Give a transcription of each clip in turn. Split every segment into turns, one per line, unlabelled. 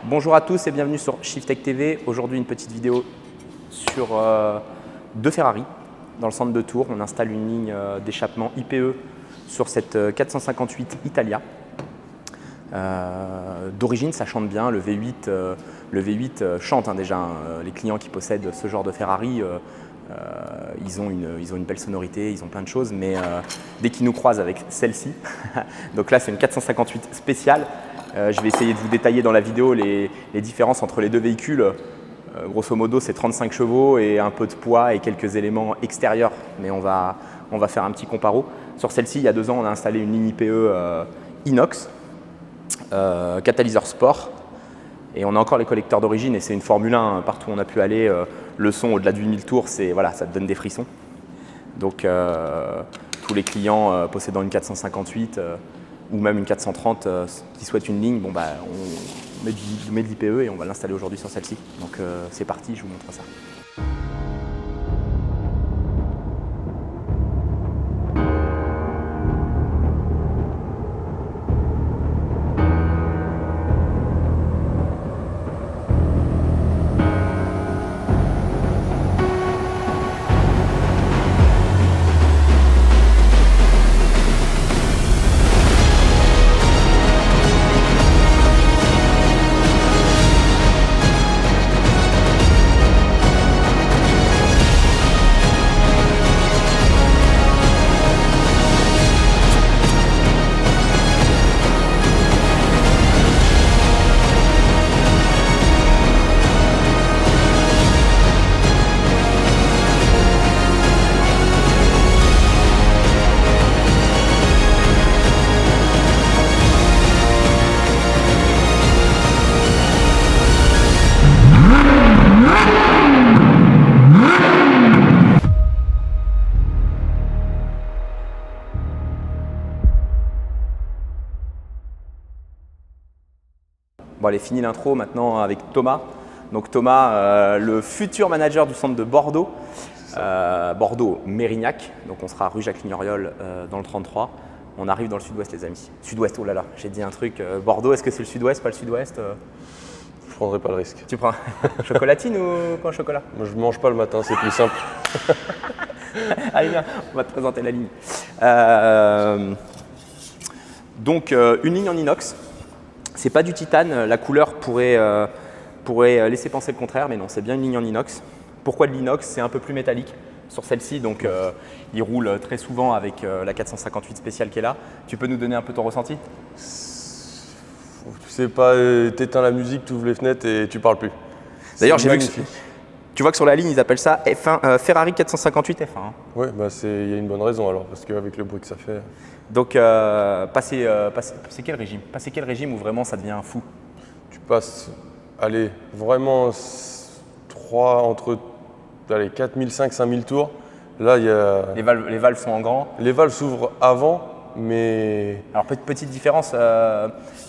Bonjour à tous et bienvenue sur Shiftech TV. Aujourd'hui, une petite vidéo sur deux Ferrari. Dans le centre de Tours, on installe une ligne d'échappement IPE sur cette 458 Italia. D'origine, ça chante bien. Le V8 chante déjà. Les clients qui possèdent ce genre de Ferrari, ils ont une belle sonorité, ils ont plein de choses, mais dès qu'ils nous croisent avec celle-ci, donc là c'est une 458 spéciale. Je vais essayer de vous détailler dans la vidéo les différences entre les deux véhicules. Grosso modo, c'est 35 chevaux et un peu de poids et quelques éléments extérieurs, mais on va faire un petit comparo. Sur celle-ci, il y a 2 ans, on a installé une ligne IPE inox, catalyseur sport, et on a encore les collecteurs d'origine et c'est une Formule 1 partout où on a pu aller. Le son au-delà de 8000 tours, voilà, ça te donne des frissons. Donc tous les clients possédant une 458 ou même une 430 qui souhaitent une ligne, on met de l'IPE et on va l'installer aujourd'hui sur celle-ci. Donc c'est parti, je vous montre ça. Bon, allez, fini l'intro maintenant avec Thomas. Donc Thomas, le futur manager du centre de Bordeaux, Bordeaux-Mérignac. Donc on sera rue Jacques-Lignoriol dans le 33. On arrive dans le sud-ouest, les amis. Sud-ouest, oh là là, j'ai dit un truc. Bordeaux, est-ce que c'est le sud-ouest, pas le sud-ouest
Je prendrai pas le risque.
Tu prends chocolatine ou pain au chocolat?
Moi, je mange pas le matin, c'est plus simple.
Allez, viens, on va te présenter la ligne. Donc une ligne en inox. C'est pas du titane, la couleur pourrait laisser penser le contraire, mais non, c'est bien une ligne en inox. Pourquoi de l'inox? C'est un peu plus métallique sur celle-ci, donc il roule très souvent avec la 458 spéciale qui est là. Tu peux nous donner un peu ton ressenti?
Tu sais pas, t'éteins la musique, tu ouvres les fenêtres et tu parles plus.
D'ailleurs, j'ai vu que tu vois que sur la ligne, ils appellent ça F1, Ferrari 458 F1. Hein.
Ouais, bah il y a une bonne raison alors, parce qu'avec le bruit que ça fait.
Donc, passer quel régime? Passer quel régime où vraiment ça devient fou?
Tu passes, allez, vraiment entre 4500 et 5000 tours. Là, il y a.
Les valves sont en grand.
Les valves s'ouvrent avant, mais.
Alors, petite différence,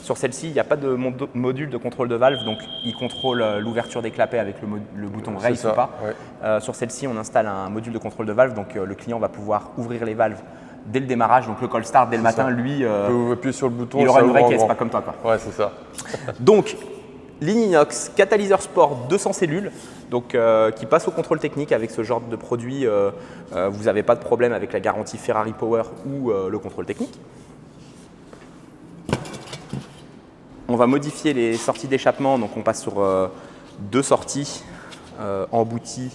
sur celle-ci, il n'y a pas de module de contrôle de valve, donc il contrôle l'ouverture des clapets avec le bouton race ou pas. Ouais. Sur celle-ci, on installe un module de contrôle de valve, donc le client va pouvoir ouvrir les valves dès le démarrage, donc le call start dès le matin, lui,
vous appuyez sur le bouton,
il aura une vraie caisse, pas comme toi, quoi.
Ouais, c'est ça.
Donc, ligne inox, catalyseur sport 200 cellules, donc qui passe au contrôle technique avec ce genre de produit. Vous n'avez pas de problème avec la garantie Ferrari Power ou le contrôle technique. On va modifier les sorties d'échappement, donc on passe sur 2 sorties embouties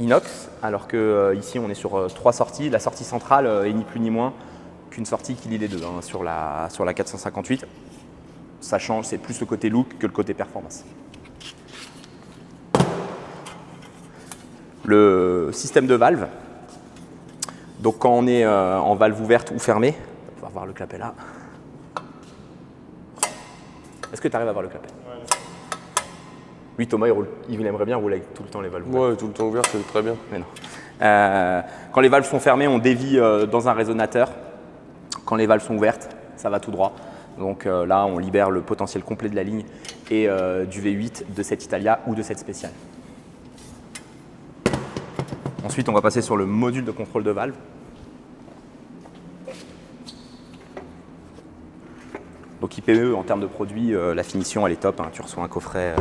inox, alors que ici on est sur 3 sorties. La sortie centrale est ni plus ni moins qu'une sortie qui lie les deux sur la 458. Ça change, c'est plus le côté look que le côté performance. Le système de valve. Donc quand on est en valve ouverte ou fermée, on va pouvoir voir le clapet là. Est-ce que tu arrives à voir le clapet? Lui, Thomas, il aimerait bien rouler avec tout le temps les valves ouvertes.
Ouais, tout le temps ouvert, c'est très bien.
Mais non. Quand les valves sont fermées, on dévie dans un résonateur. Quand les valves sont ouvertes, ça va tout droit. Donc là, on libère le potentiel complet de la ligne et du V8 de cette Italia ou de cette spéciale. Ensuite, on va passer sur le module de contrôle de valve. Donc IPE, en termes de produit, la finition, elle est top. Hein. Tu reçois un coffret.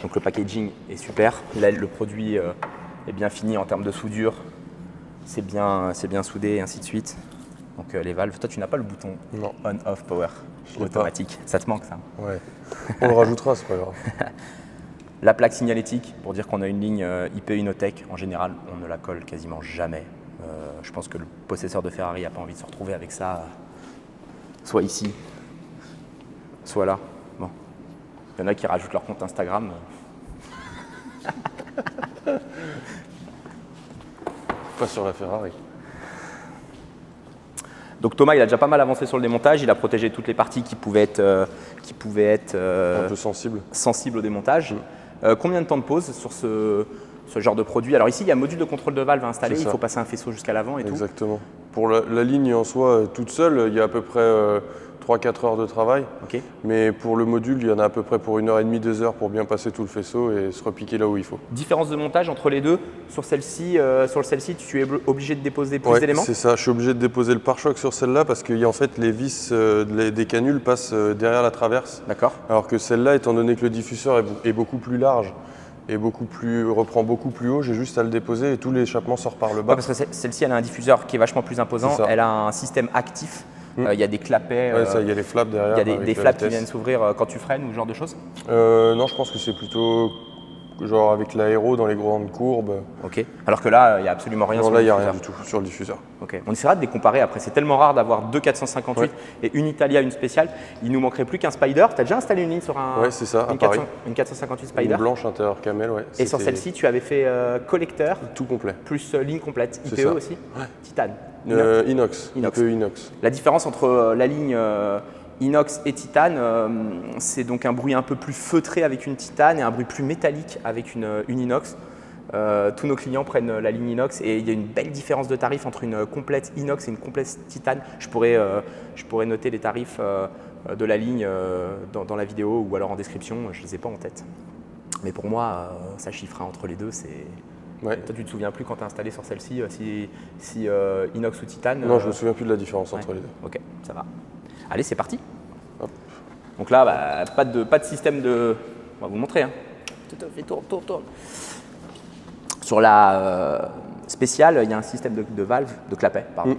Donc le packaging est super. Là, le produit est bien fini en termes de soudure. C'est bien soudé et ainsi de suite. Donc les valves, toi tu n'as pas le bouton on-off power automatique. Ça te manque ça?
Ouais. On le rajoutera, c'est pas grave.
La plaque signalétique, pour dire qu'on a une ligne IP Inotech, en général, on ne la colle quasiment jamais. Je pense que le possesseur de Ferrari n'a pas envie de se retrouver avec ça, soit ici, soit là. Bon. Il y en a qui rajoutent leur compte Instagram.
Pas sur la Ferrari.
Donc Thomas, il a déjà pas mal avancé sur le démontage. Il a protégé toutes les parties qui pouvaient être
Un peu
sensibles au démontage. Combien de temps de pause sur ce genre de produit? Alors ici, il y a un module de contrôle de valve à installer. Il faut passer un faisceau jusqu'à l'avant et tout.
Exactement. Pour la ligne en soi, toute seule, il y a à peu près 3-4 heures de travail.
Okay.
Mais pour le module, il y en a à peu près pour 1h30, 2 heures pour bien passer tout le faisceau et se repiquer là où il faut.
Différence de montage entre les deux. Sur celle-ci, tu es obligé de déposer plus d'éléments?
C'est ça. Je suis obligé de déposer le pare-choc sur celle-là parce que en fait, les vis des canules passent derrière la traverse.
D'accord.
Alors que celle-là, étant donné que le diffuseur est beaucoup plus large et reprend beaucoup plus haut, j'ai juste à le déposer et tout l'échappement sort par le bas.
Ouais, parce que celle-ci, elle a un diffuseur qui est vachement plus imposant. Elle a un système actif. Il y a des clapets.
Il y a les flaps derrière.
Il y a des flaps qui viennent s'ouvrir quand tu freines ou ce genre de choses?
Non, je pense que c'est plutôt genre avec l'aéro dans les grandes courbes.
Ok. Alors que là, il n'y a absolument rien sur le diffuseur.
Non, là, il n'y a rien du tout sur le diffuseur.
Ok. On essaiera de les comparer après. C'est tellement rare d'avoir deux 458 et une Italia, une spéciale. Il nous manquerait plus qu'un Spider. Tu as déjà installé une ligne sur un.
Ouais, c'est ça, à Paris.
Une 458 Spider.
Une blanche intérieur camel, ouais.
Et sur celle-ci, tu avais fait collecteur.
Tout complet.
Plus ligne complète. IPE aussi?
Ouais.
Titane.
Inox. IPE inox.
La différence entre la ligne inox et titane, c'est donc un bruit un peu plus feutré avec une titane et un bruit plus métallique avec une inox. Tous nos clients prennent la ligne inox et il y a une belle différence de tarif entre une complète inox et une complète titane. Je pourrais noter les tarifs de la ligne dans la vidéo ou alors en description, je ne les ai pas en tête. Mais pour moi, ça chiffre entre les deux, c'est…
Ouais.
Toi, tu ne te souviens plus quand tu as installé sur celle-ci, si inox ou titane?
Non, je ne me souviens plus de la différence entre les deux.
Ok, ça va. Allez, c'est parti.
Hop.
Donc là, pas de système de… On va vous le montrer. Hein. Tourne. Sur la spéciale, il y a un système de valve, de clapet, pardon,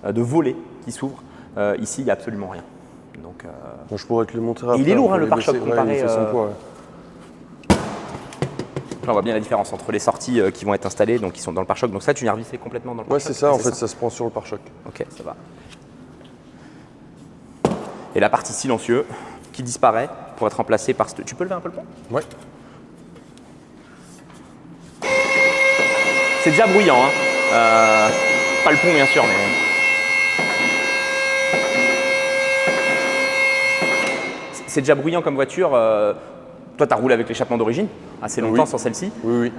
de volet qui s'ouvre. Ici, il n'y a absolument rien. Donc,
bon, je pourrais te le montrer après.
Il est lourd, hein, le pare-choc comparé…
il fait son poids, ouais.
Là, on voit bien la différence entre les sorties qui vont être installées, donc qui sont dans le pare-choc. Donc ça, tu viens revisser complètement dans le pare-choc?
Ouais, c'est ça, en fait, ça se prend sur le pare-choc.
Ok, ça va. Et la partie silencieux qui disparaît pour être remplacée par… Tu peux lever un peu le pont?
Ouais.
C'est déjà bruyant, hein. Pas le pont, bien sûr, mais… C'est déjà bruyant comme voiture. Toi, tu as roulé avec l'échappement d'origine assez longtemps sur celle-ci.
Oui.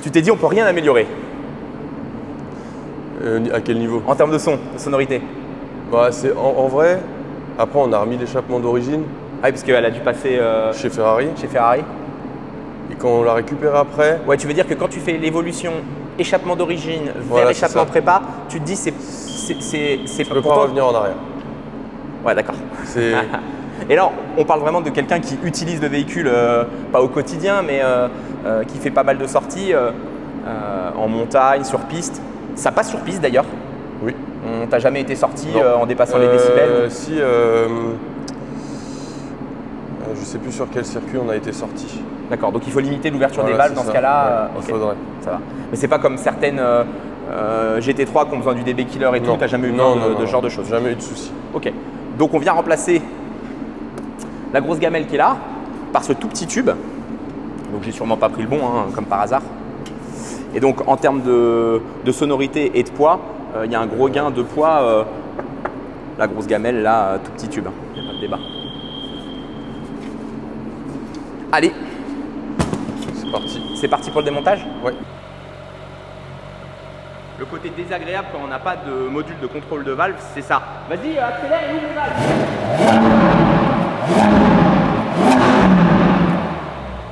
Tu t'es dit, on peut rien améliorer.
À quel niveau?
En termes de son, de sonorité?
Bah, en vrai, après, on a remis l'échappement d'origine.
Ah oui, parce qu'elle a dû passer…
Chez Ferrari.
Et
quand on l'a récupéré après…
Ouais, tu veux dire que quand tu fais l'évolution échappement d'origine vers échappement prépa, tu te dis c'est
Je peux pas revenir en arrière.
Ouais, d'accord. Et là, on parle vraiment de quelqu'un qui utilise le véhicule, pas au quotidien, mais qui fait pas mal de sorties en montagne, sur piste. Ça passe sur piste d'ailleurs?
Oui.
T'as jamais été sorti en dépassant les décibels?
Si, je sais plus sur quel circuit on a été sorti.
D'accord, donc il faut limiter l'ouverture des valves dans ce cas-là.
Il faudrait.
Ça va. Mais c'est pas comme certaines GT3 qui ont besoin du DB killer et tout, t'as jamais eu besoin de ce genre de choses?
Jamais eu de soucis.
Ok, donc on vient remplacer la grosse gamelle qui est là par ce tout petit tube. Donc j'ai sûrement pas pris le bon, hein, comme par hasard. Et donc en termes de sonorité et de poids, il y a un gros gain de poids. La grosse gamelle là, tout petit tube, il n'y a pas de débat. Allez,
c'est parti.
C'est parti pour le démontage?
Ouais.
Le côté désagréable quand on n'a pas de module de contrôle de valve, c'est ça. Vas-y, accélère et ouvre les valves.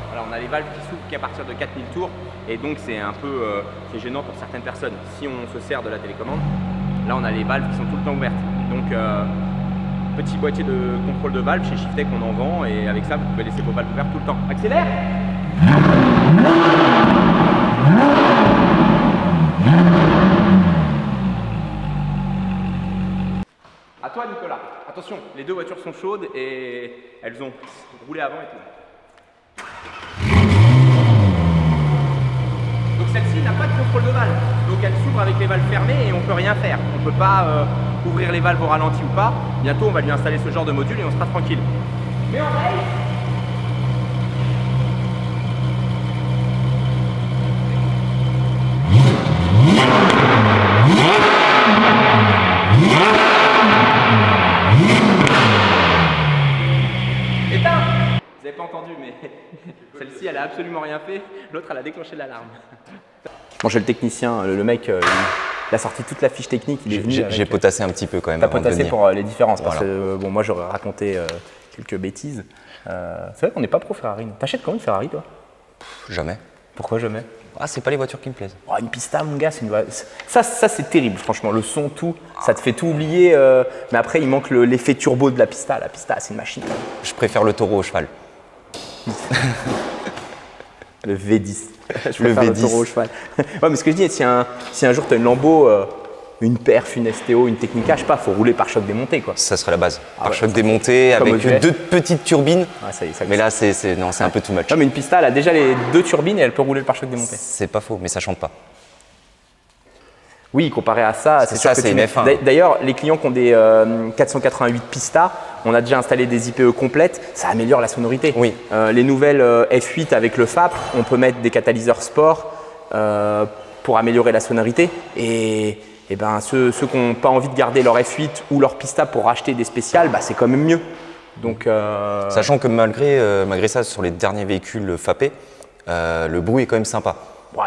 Voilà, on a les valves qui s'ouvrent qu'à partir de 4000 tours et donc c'est un peu c'est gênant pour certaines personnes. Si on se sert de la télécommande, Là, on a les valves qui sont tout le temps ouvertes. Donc, petit boîtier de contrôle de valve chez Shiftech, on en vend et avec ça, vous pouvez laisser vos valves ouvertes tout le temps. Accélère! À toi, Nicolas. Attention, les deux voitures sont chaudes et elles ont roulé avant et tout. Donc celle-ci n'a pas de contrôle de valve. Donc elle s'ouvre avec les valves fermées et on ne peut rien faire. On ne peut pas ouvrir les valves au ralenti ou pas. Bientôt, on va lui installer ce genre de module et on sera tranquille. Mais en race, éteins! Vous n'avez pas entendu, mais celle-ci, elle a absolument rien fait. L'autre, elle a déclenché l'alarme. Bon, j'ai le technicien, le mec, il a sorti toute la fiche technique. Il est venu.
J'ai potassé un petit peu quand même.
T'as potassé pour les différences, parce
Voilà.
que bon, moi, j'aurais raconté quelques bêtises. C'est vrai qu'on n'est pas pro Ferrari. T'achètes quand une Ferrari, toi?
Jamais.
Pourquoi jamais?
Ah, c'est pas les voitures qui me plaisent.
Oh, une Pista, mon gars, c'est une ça c'est terrible, franchement. Le son, tout, ça te fait tout oublier. Mais après, il manque l'effet turbo de la Pista. La Pista, c'est une machine.
Je préfère le taureau au cheval.
Le V10. Je
Le
préfère le
V10.
taureau au cheval. Ouais, mais ce que je dis, si un jour tu as une Lambo, une Perf, une STO, une Technica, je sais pas, faut rouler par choc démonté, quoi.
Ça serait la base.
Ah
Par
ouais,
choc
ça,
démonté
comme
avec
aux US.
2 petites turbines.
Ouais, ça y est, ça
Mais là, c'est un peu too much.
Non, mais une Pista, elle a déjà les 2 turbines et elle peut rouler le pare-choc démonté.
C'est pas faux, mais ça chante pas.
Oui, comparé à ça, c'est sûr
ça,
que
c'est
tu
une
mets-
F1.
D'ailleurs, les clients qui ont des 488 Pista, on a déjà installé des IPE complètes, ça améliore la sonorité.
Oui.
Les nouvelles F8 avec le FAP, on peut mettre des catalyseurs sport pour améliorer la sonorité. Et ben, ceux qui n'ont pas envie de garder leur F8 ou leur Pista pour racheter des spéciales, bah, c'est quand même mieux. Donc,
Sachant que malgré ça, sur les derniers véhicules FAPés, le bruit est quand même sympa.
ouais,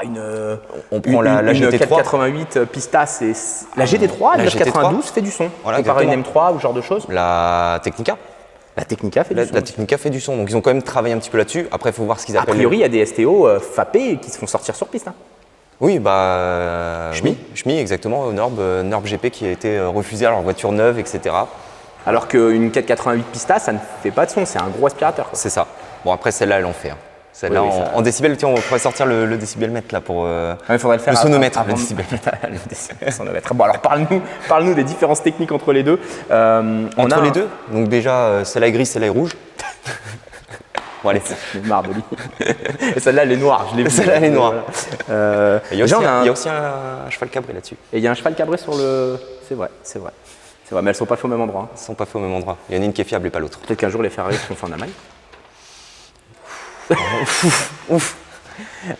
On prend la
une
GT3.
488 Pista, c'est la GT3,
La
la
GT3
992 fait du son.
Voilà,
comparé à une
exactement.
M3 ou ce genre de choses.
La Technica.
La Technica fait du son.
La Technica fait du son, donc ils ont quand même travaillé un petit peu là-dessus. Après, il faut voir ce qu'ils
A
appellent.
priori, il y a des STO FAPés qui se font sortir sur piste. Hein.
Oui, bah.
Schmi.
Schmi, exactement. Norb GP qui a été refusé à leur voiture neuve, etc.
Alors qu'une 488 Pista, ça ne fait pas de son, c'est un gros aspirateur. Quoi.
C'est ça. Bon, après, celle-là, elle en fait. Hein. Celle-là,
Oui, oui, ça-
en décibels, tiens, on pourrait sortir le décibelmètre là pour.
Il faudrait le faire
Le sonomètre,
avant-
le décibelmètre.
le décibel- le sonomètre. Bon, alors parle-nous des différences techniques entre les deux.
Entre les deux, donc déjà, celle-là est grise, celle-là est rouge. Bon, allez.
J'en ai marre de lui. Et celle-là, elle est noire, je l'ai vu.
Celle-là, elle est noire. Il y a
déjà,
aussi,
on a
il y a aussi un cheval cabré là-dessus.
Et il y a un cheval cabré sur le. C'est vrai, c'est vrai. C'est vrai, mais elles sont pas faites au même endroit. Hein.
Ils ne sont pas faits au même endroit. Il y en a une qui est fiable et pas l'autre.
Peut-être qu'un jour, les Ferrari seront faits en Allemagne.
Ouf.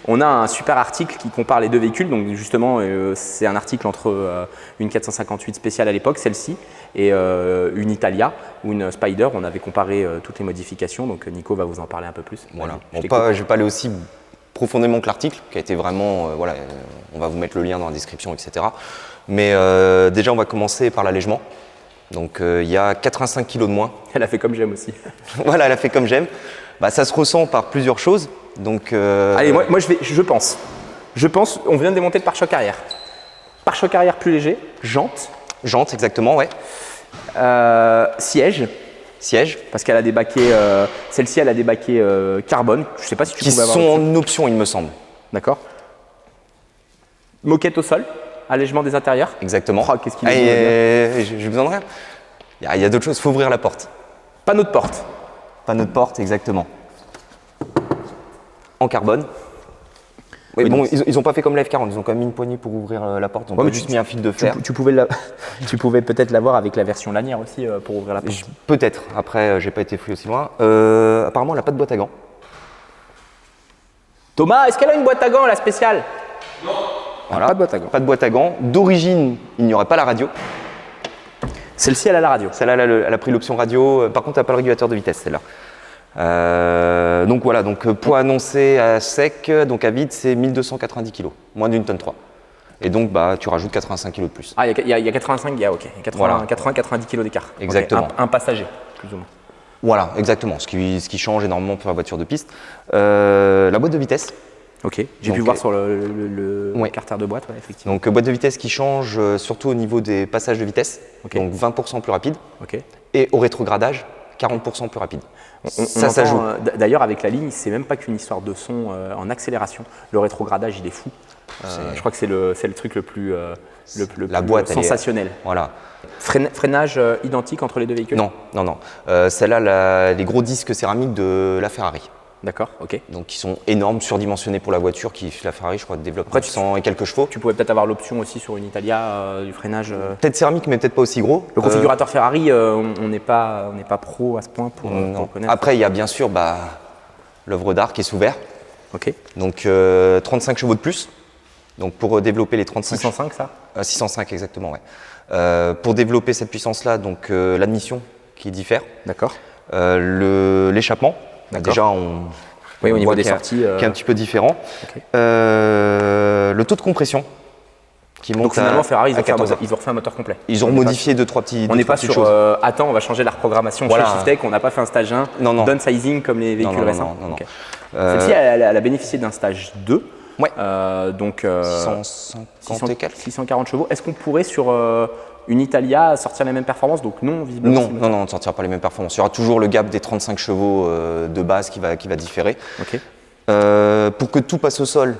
On a un super article qui compare les deux véhicules. Donc justement, c'est un article entre une 458 spéciale à l'époque, celle-ci, et une Italia ou une Spider. On avait comparé toutes les modifications. Donc Nico va vous en parler un peu plus.
Voilà.
Vas-y, je
Bon,
t'écoute.
je ne vais pas aller aussi profondément que l'article, qui a été vraiment. Voilà, on va vous mettre le lien dans la description, etc. Mais déjà, on va commencer par l'allègement. Donc, il y a 85 kg de moins.
Elle a fait comme j'aime aussi.
Voilà, elle a fait comme j'aime. Bah, ça se ressent par plusieurs choses. Donc,
Allez, moi je pense. On vient de démonter le pare-choc arrière. Pare-choc arrière plus léger, jante,
Jante, exactement, ouais.
siège,
Siège.
parce qu'elle a des baquets. Celle-ci, elle a des baquets carbone. Je sais pas si tu
Qui
pouvais avoir.
sont
l'option.
en option, il me semble.
D'accord. Moquette au sol, allègement des intérieurs.
Exactement.
Oh, qu'est-ce qu'il est
Ah,
beau, le
j'ai besoin de rien. Il y a d'autres choses, il faut ouvrir la porte.
Panneau de porte.
Panneau de porte, exactement. En carbone. Oui,
Oui,
bon,
donc-
ils n'ont pas fait comme la F40, ils ont quand même mis une poignée pour ouvrir la porte. Ils ont
Ouais,
pas
mais
juste
tu-
mis un fil de fer.
Tu pouvais peut-être l'avoir avec la version lanière aussi pour ouvrir la porte.
Peut-être, après, j'ai pas été fouillé aussi loin. Apparemment, elle n'a pas de boîte à gants.
Thomas, est-ce qu'elle a une boîte à gants, la spéciale?
Voilà.
Pas de boîte à gants.
Pas de boîte à gants. D'origine, il n'y aurait pas la radio.
Celle-ci, elle a la radio.
Celle-là, elle a pris l'option radio. Par contre, elle n'a pas le régulateur de vitesse, celle-là. Donc voilà, poids annoncé à sec, donc à vide, c'est 1290 kg, moins d'une tonne 3. Et donc, bah, tu rajoutes 85 kg de plus.
Ah, il y a 85, il y a ok. 80-90 kg d'écart. Ok,
Exactement.
un passager, plus ou moins.
Voilà, exactement, ce qui change énormément pour la voiture de piste. La boîte de vitesse,
Ok, j'ai pu
Donc,
voir sur le
ouais.
carter de boîte, ouais, effectivement.
Donc boîte de vitesse qui change surtout au niveau des passages de vitesse,
Ok.
donc 20% plus rapide,
Ok.
et au rétrogradage, 40% plus rapide. Ça
entend,
joue.
D'ailleurs, avec la ligne, c'est même pas qu'une histoire de son en accélération. Le rétrogradage, il est fou. Je crois que c'est le truc le plus,
La boîte, elle est-
sensationnel.
Voilà.
Freinage identique entre les deux véhicules?
Non, non, non. Celle-là, les gros disques céramiques de la Ferrari.
D'accord, ok.
Donc qui sont énormes, surdimensionnés pour la voiture, qui la Ferrari, je crois, développe
Après,
100 et quelques chevaux.
Tu pourrais peut-être avoir l'option aussi sur une Italia du freinage.
Peut-être céramique, mais peut-être pas aussi gros.
Le configurateur Ferrari, on n'est pas pro à ce point pour
Non.
le connaître.
Après, il y a bien sûr l'œuvre d'art qui est ouvert.
Ok.
Donc 35 chevaux de plus. Donc pour développer les 35
605 ça?
605 exactement, ouais. Pour développer cette puissance-là, donc l'admission qui diffère,
D'accord.
l'échappement,
D'accord.
déjà
Oui, au niveau
voit
des
qu'il y a-
sorties.
qui est un petit peu différent.
Ok.
Le taux de compression qui monte
Donc finalement,
à,
Ferrari,
à 14 heures.
ils ont refait un moteur complet.
Ils ont
On n'est pas
modifié deux, trois
On n'est pas sur attends, on va changer la reprogrammation
Voilà.
chez Shiftech, on n'a pas fait un stage 1,
Non, non.
downsizing comme les véhicules
non,
récents.
non, non.
Ok. Celle-ci, elle a bénéficié d'un stage 2.
Ouais.
Donc
650 et quelques.
640 chevaux. Est-ce qu'on pourrait sur une Italia sortir les mêmes performances? Donc non, visiblement.
Non, non, non, on ne sortira pas les mêmes performances. Il y aura toujours le gap des 35 chevaux de base qui va différer.
Ok.
Pour que tout passe au sol,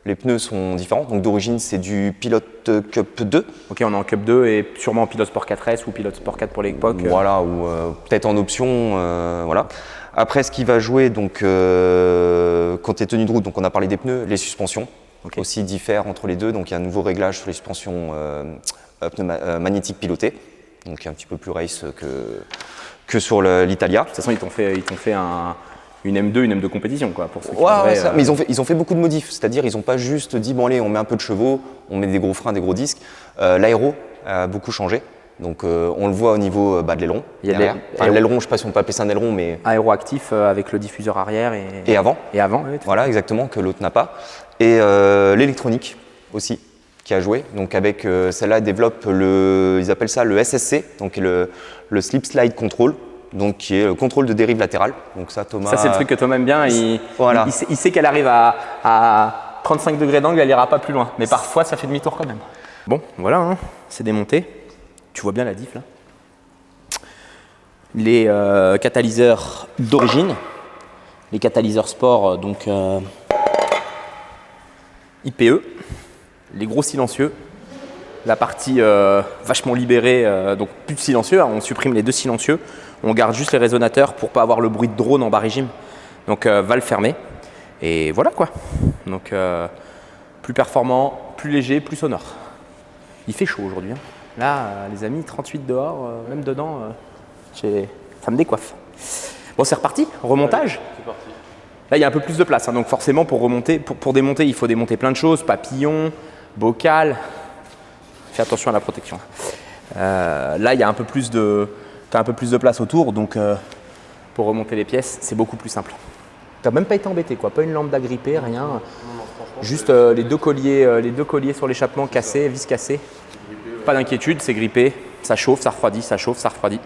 les pneus sont différents. Donc d'origine, c'est du Pilote Cup 2.
Ok, on est en Cup 2 et sûrement en Pilote Sport 4S ou Pilote Sport 4 pour l'époque.
Voilà, ou peut-être en option. Voilà. Après, ce qui va jouer, donc, quand tu es tenue de route, donc on a parlé des pneus, les suspensions aussi diffèrent entre les deux. Donc il y a un nouveau réglage sur les suspensions magnétiques pilotées, donc un petit peu plus race que sur l'Italia.
De toute façon, ils t'ont fait une M2, une M2 compétition, quoi, pour ceux qui
Ouais,
voudraient,
ça. Mais ils ont fait beaucoup de modifs, c'est-à-dire ils n'ont pas juste dit bon allez on met un peu de chevaux, on met des gros freins, des gros disques. L'aéro a beaucoup changé, donc on le voit au niveau de l'aileron.
Il y a
derrière. Enfin, l'aileron, je ne sais pas si on peut appeler ça un aileron, mais
aéroactif avec le diffuseur arrière et
avant.
Et avant, oui.
Voilà, exactement, que l'autre n'a pas. Et l'électronique aussi, qui a joué. Donc avec celle-là, développe ils appellent ça le SSC, donc le Slip Slide Control, donc qui est le contrôle de dérive latérale. Donc ça, Thomas.
Ça, c'est le truc que Thomas aime bien.
Voilà.
Il sait qu'elle arrive à 35 degrés d'angle, elle ira pas plus loin. Mais parfois, ça fait demi-tour quand même. Bon, voilà, hein, c'est démonté. Tu vois bien la diff là. Les catalyseurs d'origine, les catalyseurs sport, donc IPE, les gros silencieux, la partie vachement libérée, donc plus de silencieux, hein, on supprime les deux silencieux, on garde juste les résonateurs pour pas avoir le bruit de drone en bas régime, donc valve fermée, et voilà quoi. Donc plus performant, plus léger, plus sonore. Il fait chaud aujourd'hui, hein. Là les amis, 38 dehors, même dedans, ça me décoiffe. Bon, c'est reparti, remontage.
C'est parti.
Là, il y a un peu plus de place, hein, donc forcément, pour remonter, pour démonter, il faut démonter plein de choses, papillon, bocal. Fais attention à la protection. Là, il y a un peu plus de place autour, donc pour remonter les pièces, c'est beaucoup plus simple. T'as même pas été embêté, quoi. Pas une lampe d'agrippé, rien. Juste les deux colliers sur l'échappement cassés, vis cassés. Pas d'inquiétude, c'est grippé. Ça chauffe, ça refroidit, ça chauffe, ça refroidit.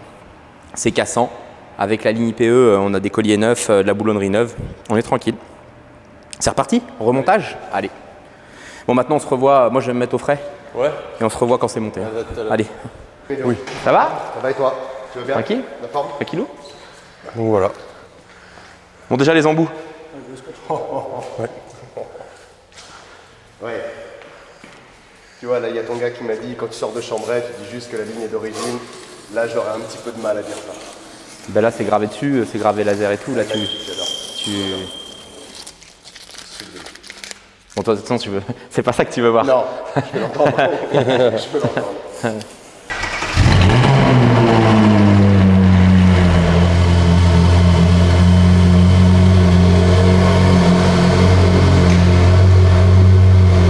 C'est cassant. Avec la ligne IPE, on a des colliers neufs, de la boulonnerie neuve. On est tranquille. C'est reparti, remontage. Allez. Bon, maintenant on se revoit. Moi, je vais me mettre au frais.
Ouais.
Et on se revoit quand c'est monté. Hein. Allez.
Oui.
Ça va?
Ça va et toi? Tu vas bien?
Tranquille?
La forme?
Tranquillou?
Donc voilà.
Bon, déjà les embouts.
Ouais. Tu vois, là, il y a ton gars qui m'a dit, quand tu sors de Chambray, tu dis juste que la ligne est d'origine. Là, j'aurais un petit peu de mal à dire ça.
Ben là, c'est gravé dessus, c'est gravé laser et tout. Là,
J'adore.
Bon, toi, de toute façon, tu veux. C'est pas ça que tu veux voir.
Non, je peux l'entendre. Je peux l'entendre.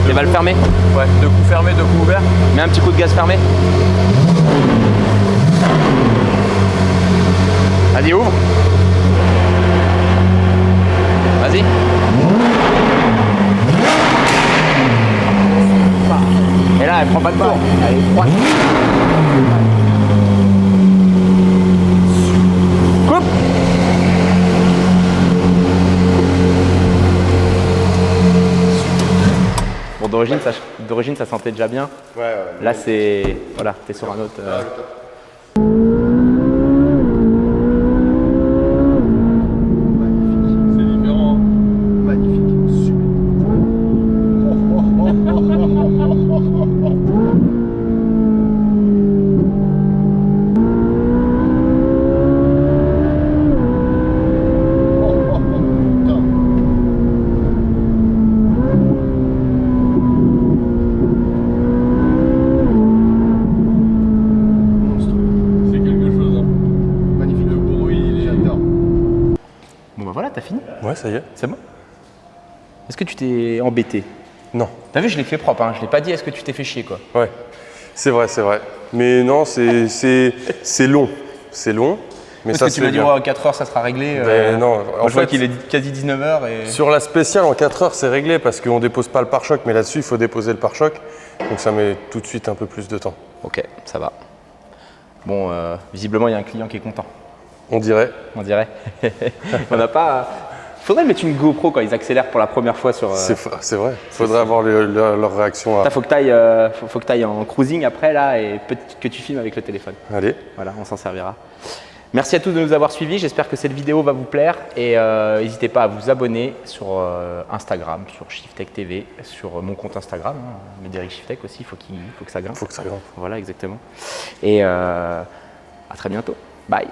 Les valves fermées.
Ouais, deux coups fermés, deux coups ouverts.
Mets un petit coup de gaz fermé. Vas-y, ouvre. Vas-y. Et là, elle prend pas de tour. Elle est droite. Coupe. d'origine, ça sentait déjà bien.
Ouais, ouais.
Là, c'est. Voilà, t'es sur un autre.
Ah, le top.
C'est différent.
Magnifique. Super.
C'est quelque chose. Hein.
Magnifique.
Le bruit,
J'adore.
Bon, bah voilà, t'as fini.
Ouais, ça y est.
C'est bon. Est-ce que tu t'es embêté?
Non.
T'as vu, je l'ai fait propre, hein. Je l'ai pas dit, est-ce que tu t'es fait chier, quoi.
Ouais. C'est vrai, c'est vrai. Mais non, c'est long. C'est long. Mais
Parce
ça
que
se
tu
fait
m'as dit,
bien.
ouais, 4 heures, ça sera réglé.
Mais non, en
je vois
fait,
qu'il est quasi 19h et.
sur la spéciale, en 4 heures, c'est réglé parce qu'on dépose pas le pare-choc. Mais là-dessus, il faut déposer le pare-choc. Donc ça met tout de suite un peu plus de temps.
Ok, ça va. Bon, visiblement, il y a un client qui est content,
On dirait.
on dirait. On n'a pas. Faudrait mettre une GoPro quand ils accélèrent pour la première fois sur.
C'est vrai. Faudrait avoir leur réaction à.
Faut que tu ailles en cruising après là et peut-être que tu filmes avec le téléphone.
Allez.
Voilà, on s'en servira. Merci à tous de nous avoir suivis. J'espère que cette vidéo va vous plaire et n'hésitez pas à vous abonner sur Instagram, sur Shiftech TV, sur mon compte Instagram, hein, Médéric Shiftech aussi. Il faut que ça grimpe.
Faut que ça grimpe.
Voilà, exactement. Et à très bientôt. Bye.